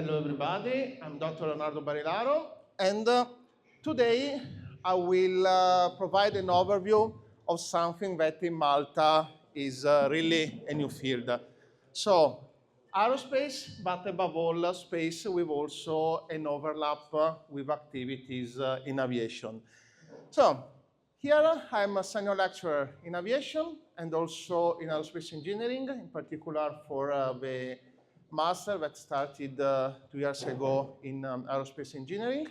Hello everybody, I'm Dr. Leonardo Barilaro, and today I will provide an overview of something that in Malta is really a new field. So, aerospace, but above all space with also an overlap with activities in aviation. So, here I'm a senior lecturer in aviation and also in aerospace engineering, in particular for the master that started 2 years ago in aerospace engineering,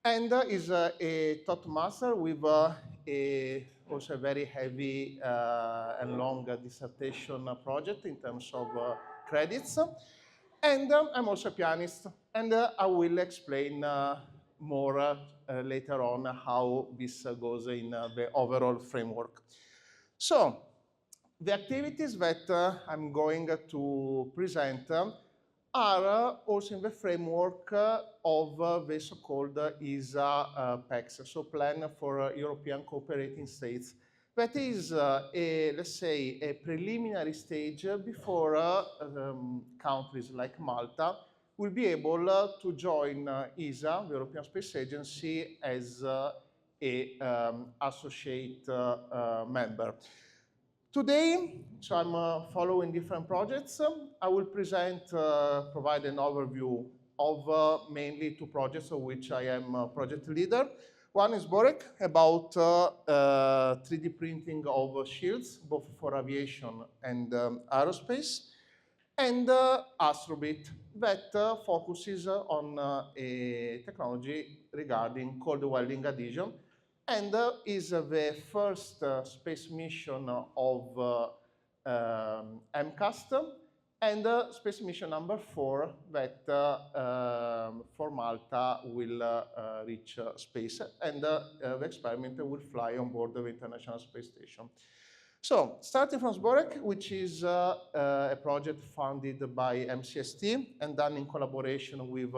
and is a taught master with also a very heavy and long dissertation project in terms of credits. And I'm also a pianist, and I will explain more later on how this goes in the overall framework. So, the activities that I'm going to present are also in the framework of the so-called ESA PECS, so Plan for European Cooperating States. That is, let's say, a preliminary stage before countries like Malta will be able to join ESA, the European Space Agency, as an associate member. Today, so I'm following different projects. I will provide an overview of mainly 2 projects of which I am a project leader. One is SBORAEK, about 3D printing of shields, both for aviation and aerospace, and ASTROBEAT, that focuses on a technology regarding cold welding adhesion, and is the first space mission of MCAST, and space mission number 4 that for Malta will reach space, and the experiment will fly on board the International Space Station. So, starting from SBORAEK, which is a project funded by MCST and done in collaboration with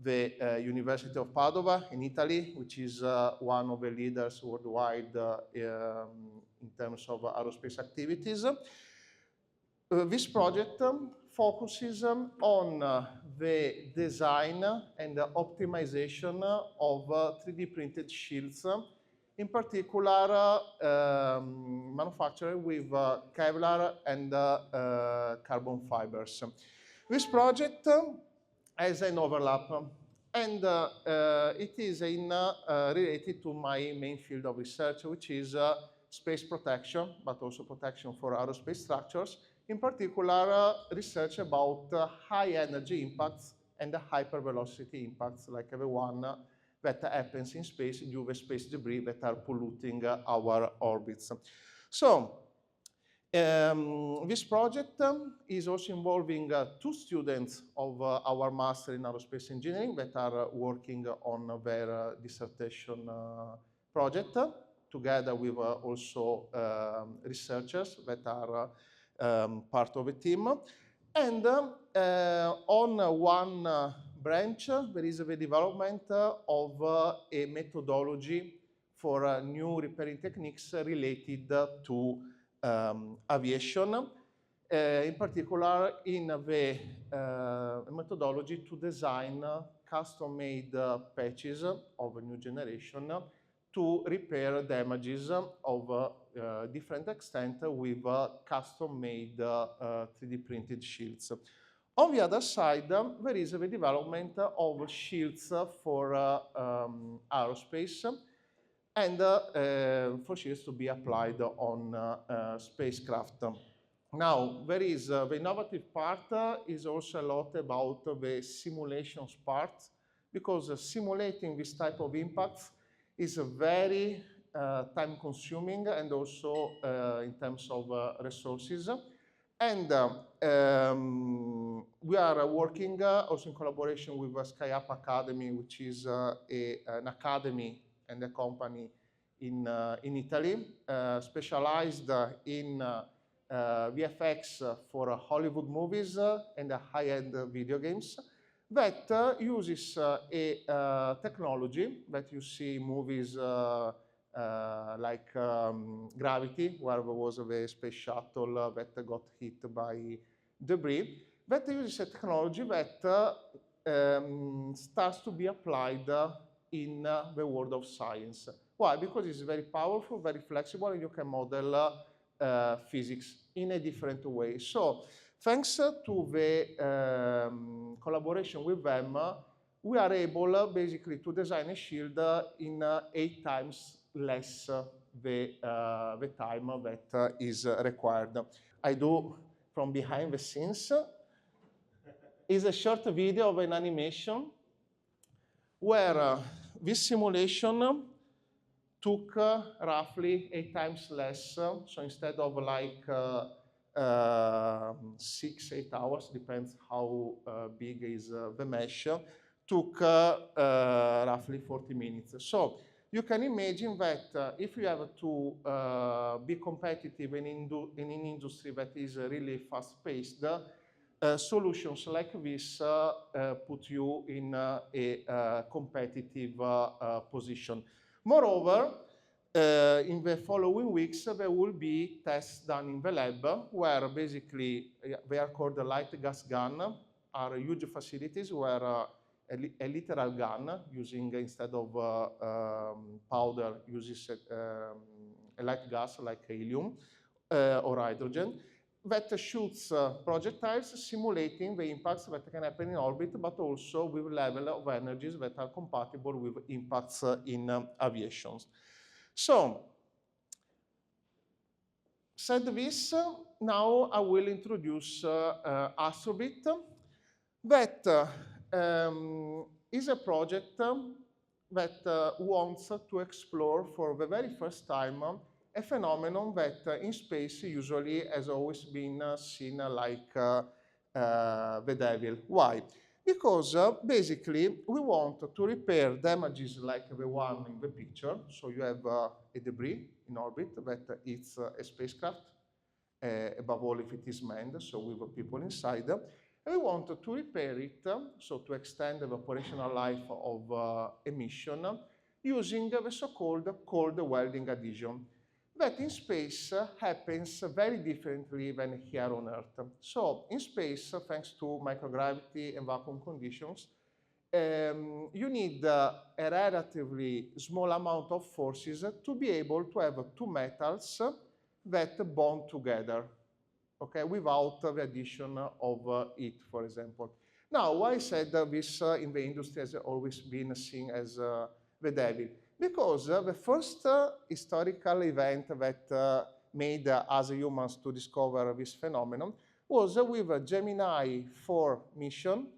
the University of Padova in Italy, which is one of the leaders worldwide in terms of aerospace activities. This project focuses on the design and the optimization of 3D printed shields, in particular manufactured with Kevlar and carbon fibers. This project has an overlap, and it is related to my main field of research, which is space protection, but also protection for aerospace structures, in particular research about high energy impacts and hypervelocity impacts like the one that happens in space due to space debris that are polluting our orbits. So, this project is also involving 2 students of our master in aerospace engineering that are working on their dissertation project, together with also researchers that are part of the team. And on one branch, there is the development of a methodology for new repairing techniques related to aviation, in particular in the methodology to design custom-made patches of a new generation to repair damages of different extent with custom-made 3D printed shields. On the other side, there is the development of shields for aerospace, and for shields to be applied on spacecraft. Now, there is the innovative part is also a lot about the simulations part, because simulating this type of impacts is very time-consuming and also in terms of resources. And we are working also in collaboration with SkyUp Academy, which is an academy and a company in Italy, specialized in VFX for Hollywood movies and high-end video games, that uses a technology that you see in movies like Gravity, where there was a space shuttle that got hit by debris, that uses a technology that starts to be applied in the world of science. Why? Because it's very powerful, very flexible, and you can model physics in a different way. So thanks to the collaboration with them, we are able basically to design a shield in 8 times less the time that is required. I do from behind the scenes. Is a short video of an animation where this simulation took roughly 8 times less. So instead of like 6, 8 hours, depends how big is the mesh, took roughly 40 minutes. So you can imagine that if you have to be competitive in an industry that is really fast-paced, solutions like this put you in a competitive position. Moreover, in the following weeks, there will be tests done in the lab where basically they are called the light gas gun, are huge facilities where a literal gun using instead of powder uses a light gas like helium or hydrogen that shoots projectiles simulating the impacts that can happen in orbit, but also with level of energies that are compatible with impacts in aviation. So, said this, now I will introduce ASTROBEAT. That is a project that wants to explore for the very first time a phenomenon that in space usually has always been seen like the devil. Why? Because basically we want to repair damages like the one in the picture. So you have a debris in orbit that hits a spacecraft, above all if it is manned, so with people inside. And we want to repair it, so to extend the operational life of a mission using the so-called cold welding adhesion. That in space happens very differently than here on Earth. So in space, thanks to microgravity and vacuum conditions, you need a relatively small amount of forces to be able to have two metals that bond together, okay, without the addition of heat, for example. Now, why I said this in the industry has always been seen as the devil? Because the first historical event that made us humans to discover this phenomenon was with a Gemini 4 mission,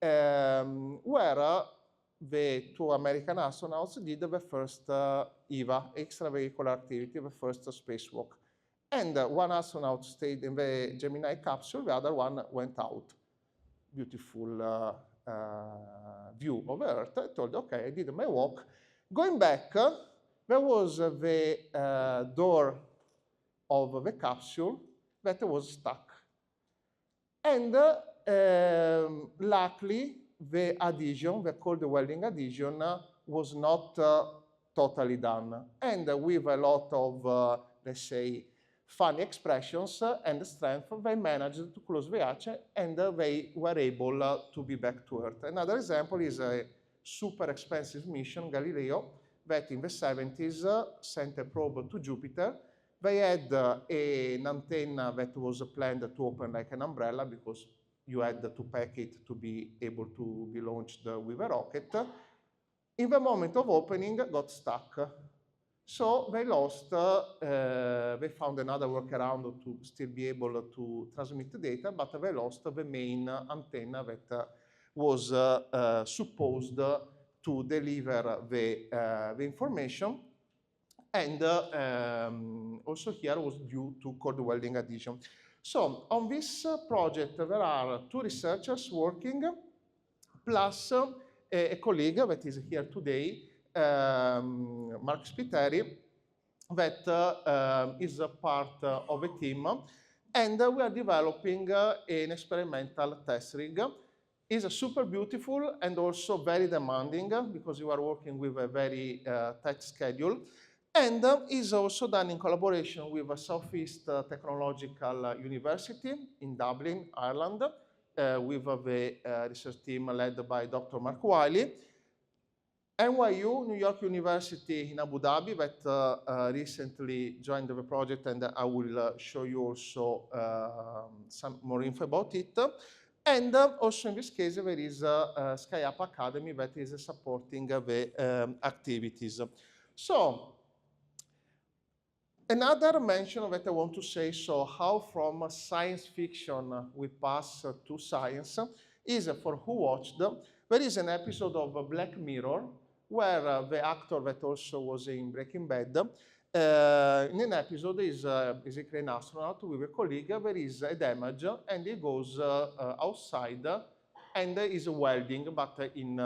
where the 2 American astronauts did the first EVA, extravehicular activity, the first spacewalk. And one astronaut stayed in the Gemini capsule, the other one went out. Beautiful view of Earth. I told, okay, I did my walk. Going back, there was the door of the capsule that was stuck. And luckily, the adhesion, the cold welding adhesion, was not totally done. And with a lot of, let's say, funny expressions and strength, they managed to close the hatch and they were able to be back to Earth. Another example is a super expensive mission, Galileo, that in the 70s sent a probe to Jupiter. They had an antenna that was planned to open like an umbrella because you had to pack it to be able to be launched with a rocket. In the moment of opening, got stuck. So they lost, they found another workaround to still be able to transmit the data, but they lost the main antenna that was supposed to deliver the information. And also here was due to cold welding adhesion. So on this project, there are 2 researchers working, plus a colleague that is here today, Mark Spiteri, that is a part of a team, and we are developing an experimental test rig. It's super beautiful and also very demanding because you are working with a very tight schedule, and is also done in collaboration with a Southeast Technological University in Dublin, Ireland, with the research team led by Dr. Mark Wiley. NYU, New York University in Abu Dhabi, that recently joined the project, and I will show you also some more info about it. And also in this case, there is SkyUp Academy that is supporting the activities. So, another mention that I want to say, so how from science fiction we pass to science, is for who watched, there is an episode of Black Mirror where the actor that also was in Breaking Bad, in an episode is basically an astronaut with a colleague, there is a damage and he goes outside and is welding, but in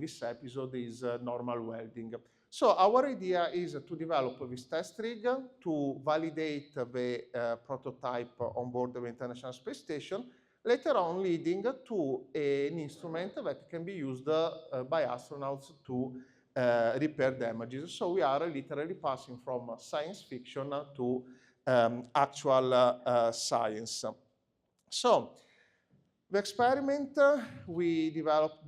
this episode is normal welding. So our idea is to develop this test rig to validate the prototype on board the International Space Station, later on leading to an instrument that can be used by astronauts to repair damages. So we are literally passing from science fiction to actual science. So the experiment, we developed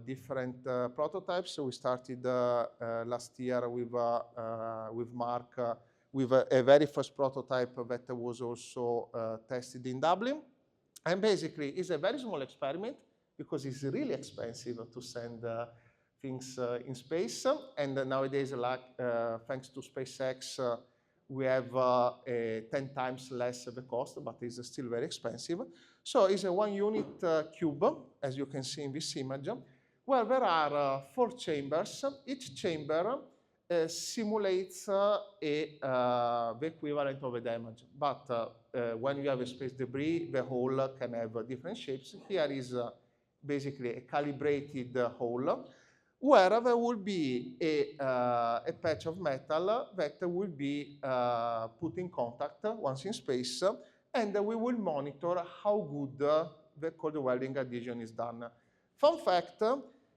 different prototypes. So we started last year with Mark with a very first prototype that was also tested in Dublin. And basically, it's a very small experiment because it's really expensive to send things in space. And nowadays, like, thanks to SpaceX, we have 10 times less the cost, but it's still very expensive. So it's a 1 unit cube, as you can see in this image, where there are 4 chambers. Each chamber simulates the equivalent of a damage. But when you have a space debris, the hole can have different shapes. Here is basically a calibrated hole, where there will be a patch of metal that will be put in contact once in space, and we will monitor how good the cold welding adhesion is done. Fun fact,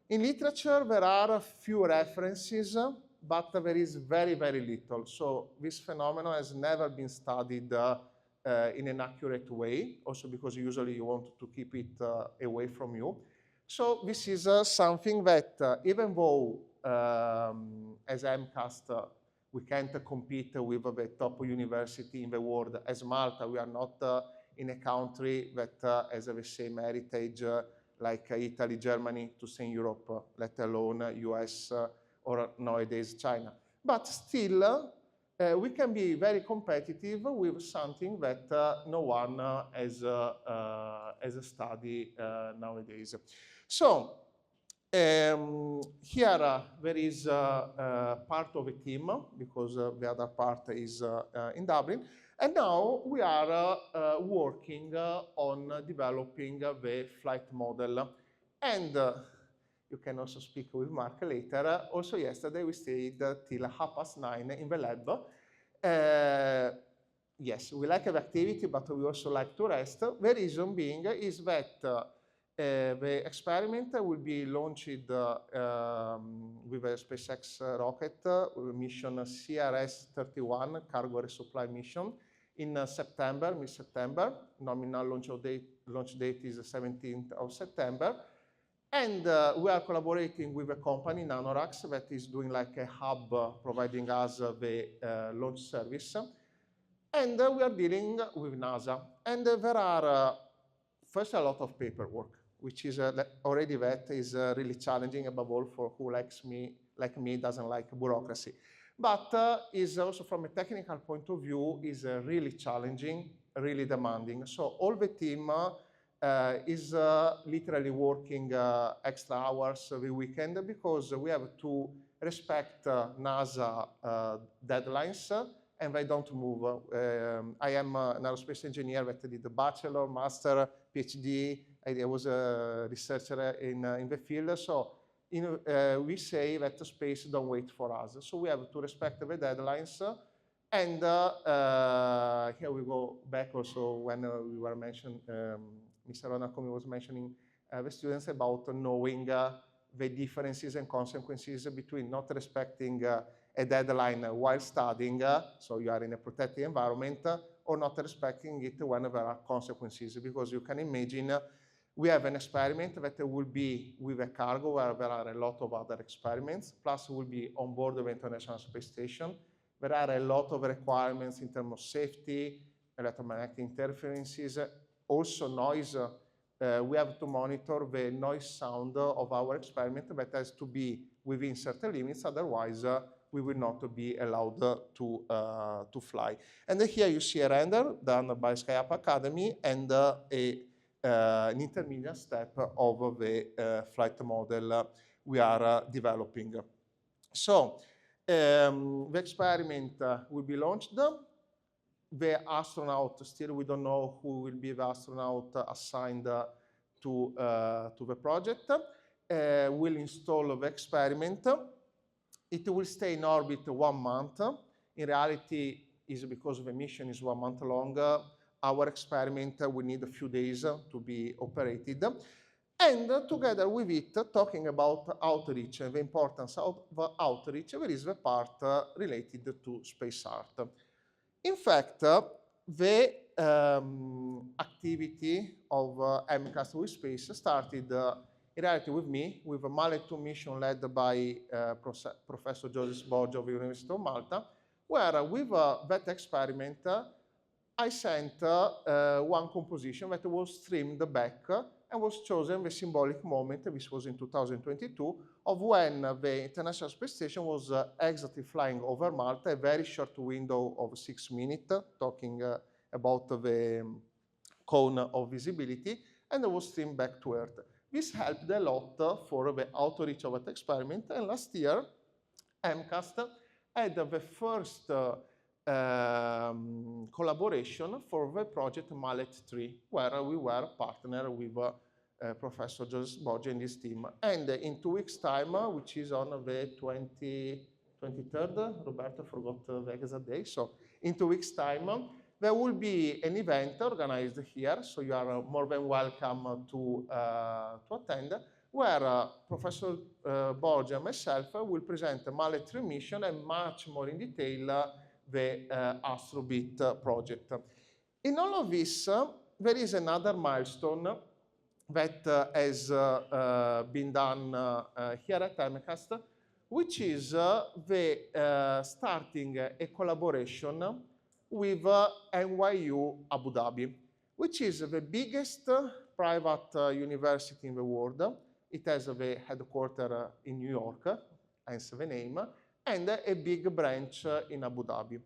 in literature there are a few references, but there is very, very little. So this phenomenon has never been studied in an accurate way, also because usually you want to keep it away from you. So this is something that, even though as MCAST we can't compete with the top university in the world, as Malta, we are not in a country that has the same heritage like Italy, Germany, to say Europe, let alone US or nowadays China. But still, we can be very competitive with something that no one has studied nowadays. So here there is part of a team, because the other part is in Dublin. And now we are working on developing the flight model. And you can also speak with Mark later. Also yesterday we stayed till 9:30 in the lab. Yes, we like the activity, but we also like to rest. The reason being is that the experiment will be launched with a SpaceX rocket mission CRS-31, cargo resupply mission, in September, mid-September. Nominal launch date is the 17th of September. And we are collaborating with a company, Nanorax, that is doing like a hub providing us the launch service. And we are dealing with NASA. And there are, first, a lot of paperwork, which is already that is really challenging, above all for who like me, doesn't like bureaucracy. But is also from a technical point of view, is really challenging, really demanding. So all the team is literally working extra hours every weekend, because we have to respect NASA deadlines, and they don't move. I am an aerospace engineer that did a bachelor, master, PhD. I was a researcher in the field. So we say that the space don't wait for us. So we have to respect the deadlines. And here we go back also when we were mentioning, Mr. Ronacom was mentioning the students about knowing the differences and consequences between not respecting a deadline while studying, so you are in a protected environment, or not respecting it when there are consequences, because you can imagine we have an experiment that will be with a cargo where there are a lot of other experiments, plus will be on board of the International Space Station. There are a lot of requirements in terms of safety, electromagnetic interferences, also noise. We have to monitor the noise sound of our experiment that has to be within certain limits, otherwise we will not be allowed to fly. And here you see a render done by SkyUp Academy and an intermediate step of the flight model we are developing. So the experiment will be launched. The astronaut, still we don't know who will be the astronaut assigned to the project, will install the experiment. It will stay in orbit 1 month. In reality, is because the mission is 1 month long, our experiment will need a few days to be operated. And together with it, talking about outreach and the importance of outreach, there is the part related to space art. In fact, the activity of MCAST with Space started in reality with me, with a Malta 2 mission led by Professor Joseph Sborgia of the University of Malta, where with that experiment, I sent one composition that was streamed back and was chosen the symbolic moment, this was in 2022, of when the International Space Station was exactly flying over Malta, a very short window of 6 minutes, talking about the cone of visibility, and it was streamed back to Earth. This helped a lot for the outreach of that experiment, and last year, MCAST had the first collaboration for the project Mallet 3, where we were partner with Professor Joseph Sborgia and his team. And in 2 weeks' time, which is on the 23rd, Roberto forgot the exact day, so in 2 weeks' time, there will be an event organized here, so you are more than welcome to attend, where Professor Borgia and myself will present the Mallet 3 mission and much more in detail the ASTROBEAT project. In all of this, there is another milestone that has been done here at MCAST, which is the starting a collaboration with NYU Abu Dhabi, which is the biggest private university in the world. It has the headquarters in New York, hence the name, and a big branch in Abu Dhabi.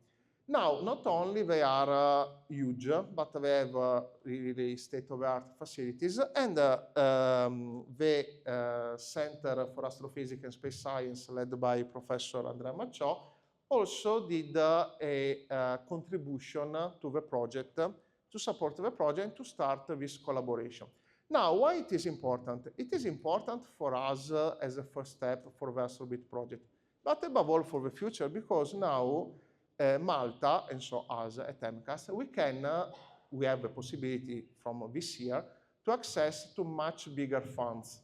Now, not only they are huge, but they have really state-of-the-art facilities, and the Center for Astrophysics and Space Science, led by Professor Andrea Macciò, also did a contribution to the project, to support the project, to start this collaboration. Now, why it is important? It is important for us as a first step for the ASTROBEAT project, but above all for the future, because now Malta, and so us at MCAST, we have the possibility from this year to access to much bigger funds.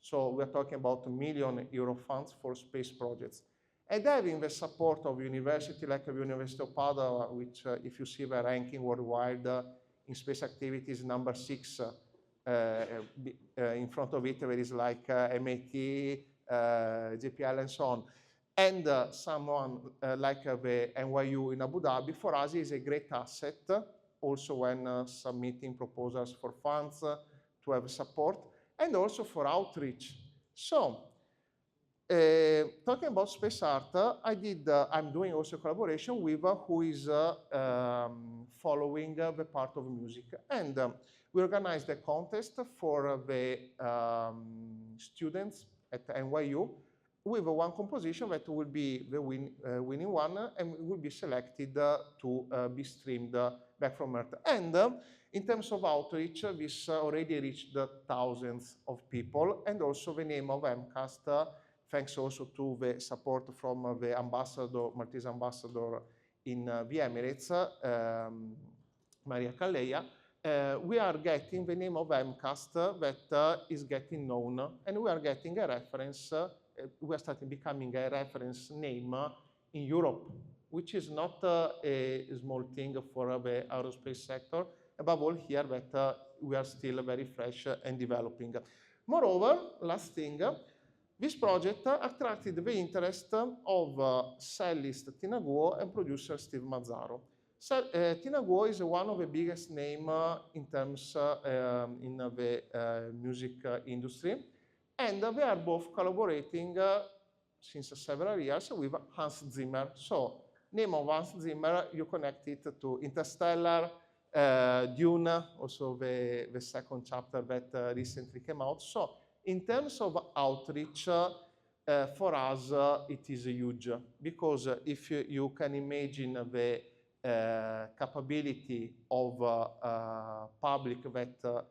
So we're talking about €1 million funds for space projects. And having the support of university like the University of Padua, which if you see the ranking worldwide in space activities, number 6, in front of it there is like MIT, JPL and so on. And someone like the NYU in Abu Dhabi, for us is a great asset, also when submitting proposals for funds to have support, and also for outreach. So, talking about space art, I'm doing also a collaboration with who is following the part of music. And we organized a contest for the students at NYU, with one composition that will be the winning one and will be selected to be streamed back from Earth. And in terms of outreach, this already reached thousands of people, and also the name of MCAST, thanks also to the support from the ambassador, Maltese ambassador in the Emirates, Maria Calleia, we are getting the name of MCAST that is getting known, and we are getting a reference, we are starting becoming a reference name in Europe, which is not a small thing for the aerospace sector. Above all here that we are still very fresh and developing. Moreover, last thing, this project attracted the interest of cellist Tina Guo and producer Steve Mazzaro. So, Tina Guo is one of the biggest names in terms in the music industry, and they are both collaborating since several years with Hans Zimmer. So, name of Hans Zimmer, you connect it to Interstellar, Dune, also the second chapter that recently came out. So, in terms of outreach, for us, it is huge, because if you can imagine the capability of public that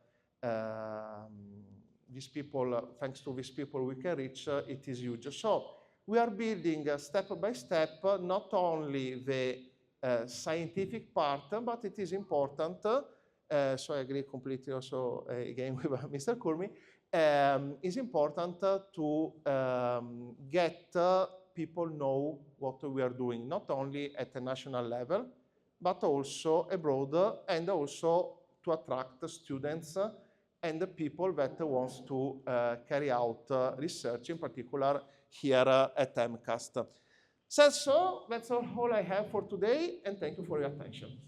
these people, thanks to these people, we can reach, it is huge. So we are building step by step, not only the scientific part, but it is important, so I agree completely also again with Mr. Kurmi, it's important to get people know what we are doing, not only at the national level, but also abroad, and also to attract students and the people that wants to carry out research, in particular here at MCAST. So that's all I have for today, and thank you for your attention.